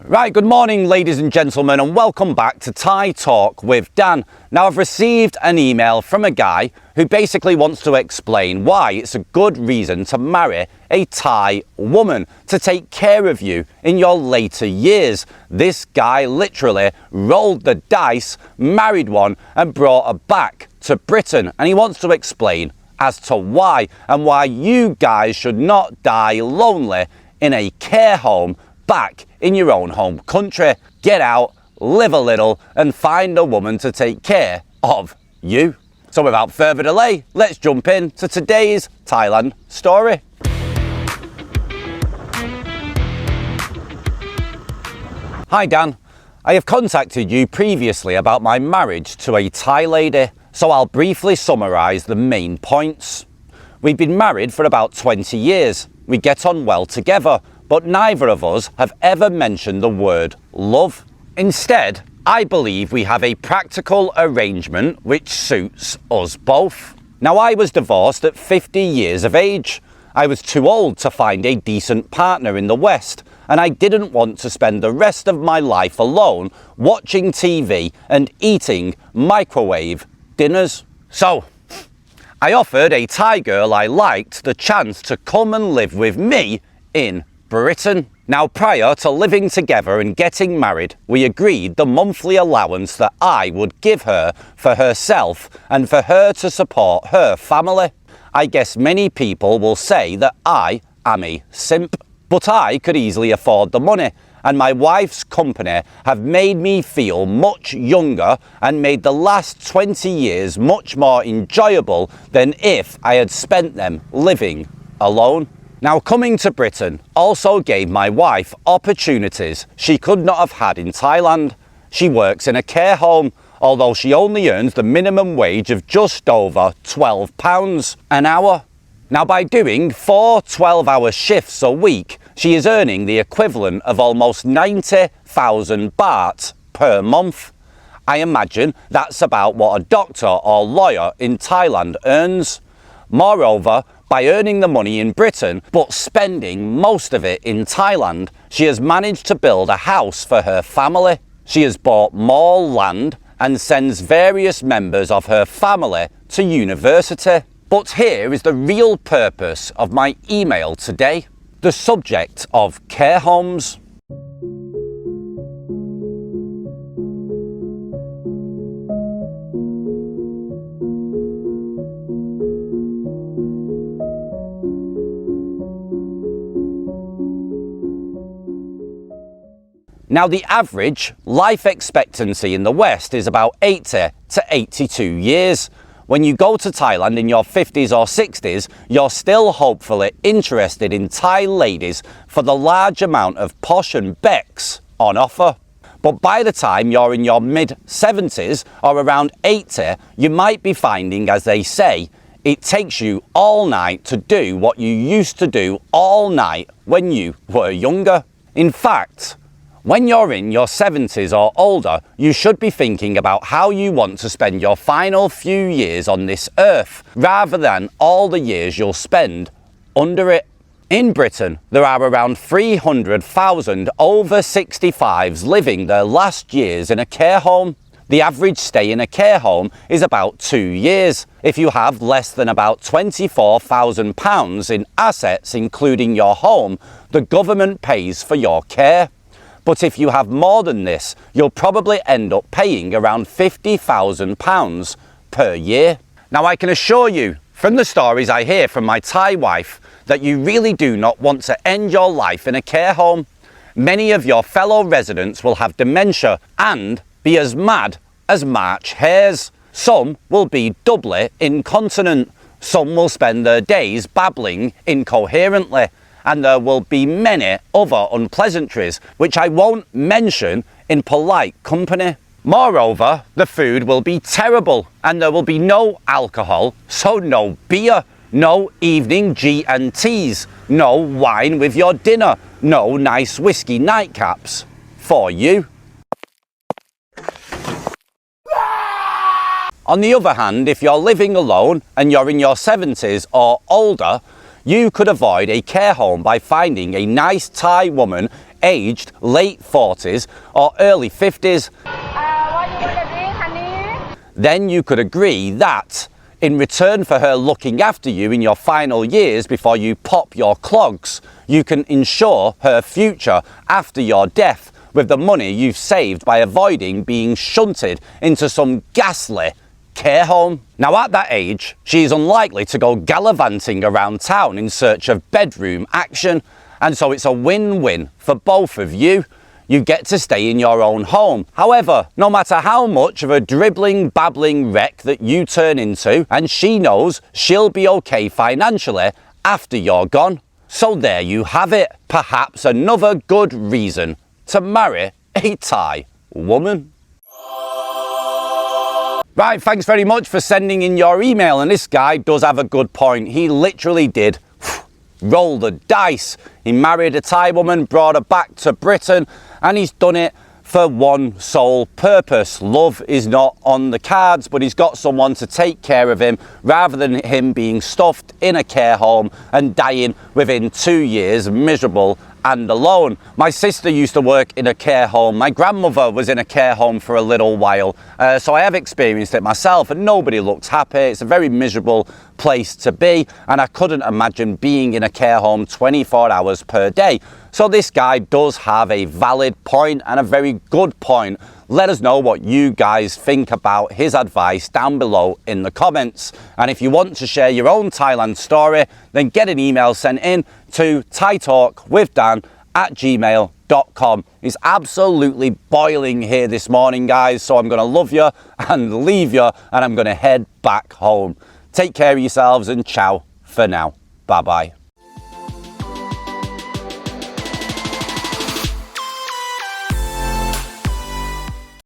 Right, good morning ladies and gentlemen, and welcome back to Thai Talk with Dan. Now, I've received an email from a guy who basically wants to explain why it's a good reason to marry a Thai woman to take care of you in your later years. This guy literally rolled the dice, married one and brought her back to Britain, and he wants to explain as to why and why you guys should not die lonely in a care home back in your own home country. Get out, live a little and find a woman to take care of you. So without further delay, let's jump in to today's Thailand story. Hi Dan, I have contacted you previously about my marriage to a Thai lady, so I'll briefly summarise the main points. We've been married for about 20 years. We get on well together, but neither of us have ever mentioned the word love. Instead, I believe we have a practical arrangement which suits us both. Now, I was divorced at 50 years of age. I was too old to find a decent partner in the West, and I didn't want to spend the rest of my life alone watching TV and eating microwave dinners. So, I offered a Thai girl I liked the chance to come and live with me in Britain. Now, prior to living together and getting married, we agreed the monthly allowance that I would give her for herself and for her to support her family. I guess many people will say that I am a simp, but I could easily afford the money, and my wife's company have made me feel much younger and made the last 20 years much more enjoyable than if I had spent them living alone. Now, coming to Britain also gave my wife opportunities she could not have had in Thailand. She works in a care home, although she only earns the minimum wage of just over £12 an hour. Now, by doing 4 12-hour shifts a week, she is earning the equivalent of almost 90,000 baht per month. I imagine that's about what a doctor or lawyer in Thailand earns. Moreover, by earning the money in Britain but spending most of it in Thailand, she has managed to build a house for her family. She has bought more land and sends various members of her family to university. But here is the real purpose of my email today: the subject of care homes. Now, the average life expectancy in the West is about 80 to 82 years. When you go to Thailand in your 50s or 60s, you're still hopefully interested in Thai ladies for the large amount of posh and becks on offer. But by the time you're in your mid-70s or around 80, you might be finding, as they say, it takes you all night to do what you used to do all night when you were younger. In fact, when you're in your 70s or older, you should be thinking about how you want to spend your final few years on this earth, rather than all the years you'll spend under it. In Britain, there are around 300,000 over 65s living their last years in a care home. The average stay in a care home is about 2 years. If you have less than about £24,000 in assets, including your home, the government pays for your care. But if you have more than this, you'll probably end up paying around £50,000 per year. Now, I can assure you, from the stories I hear from my Thai wife, that you really do not want to end your life in a care home. Many of your fellow residents will have dementia and be as mad as March hares. Some will be doubly incontinent. Some will spend their days babbling incoherently. And there will be many other unpleasantries, which I won't mention in polite company. Moreover, the food will be terrible, and there will be no alcohol, so no beer, no evening G&Ts, no wine with your dinner, no nice whiskey nightcaps for you. On the other hand, if you're living alone and you're in your 70s or older, you could avoid a care home by finding a nice Thai woman aged late 40s or early 50s, then you could agree that in return for her looking after you in your final years before you pop your clogs, you can ensure her future after your death with the money you've saved by avoiding being shunted into some ghastly care home. Now at that age, she's unlikely to go gallivanting around town in search of bedroom action, and so it's a win-win for both of you. You get to stay in your own home. However, no matter how much of a dribbling, babbling wreck that you turn into, and she knows she'll be okay financially after you're gone. So there you have it. Perhaps another good reason to marry a Thai woman. Right, thanks very much for sending in your email, and this guy does have a good point. He literally did roll the dice. He married a Thai woman, brought her back to Britain, and he's done it for one sole purpose. Love is not on the cards, but he's got someone to take care of him rather than him being stuffed in a care home and dying within 2 years, miserable and alone. My sister used to work in a care home. My grandmother was in a care home for a little while, so I have experienced it myself, and nobody looks happy. It's a very miserable place to be, and I couldn't imagine being in a care home 24 hours per day. So this guy does have a valid point, and a very good point. Let us know what you guys think about his advice down below in the comments. And if you want to share your own Thailand story, then get an email sent in to thaitalkwithdan@gmail.com. It's absolutely boiling here this morning, guys, so I'm going to love you and leave you, and I'm going to head back home. Take care of yourselves, and ciao for now. Bye-bye.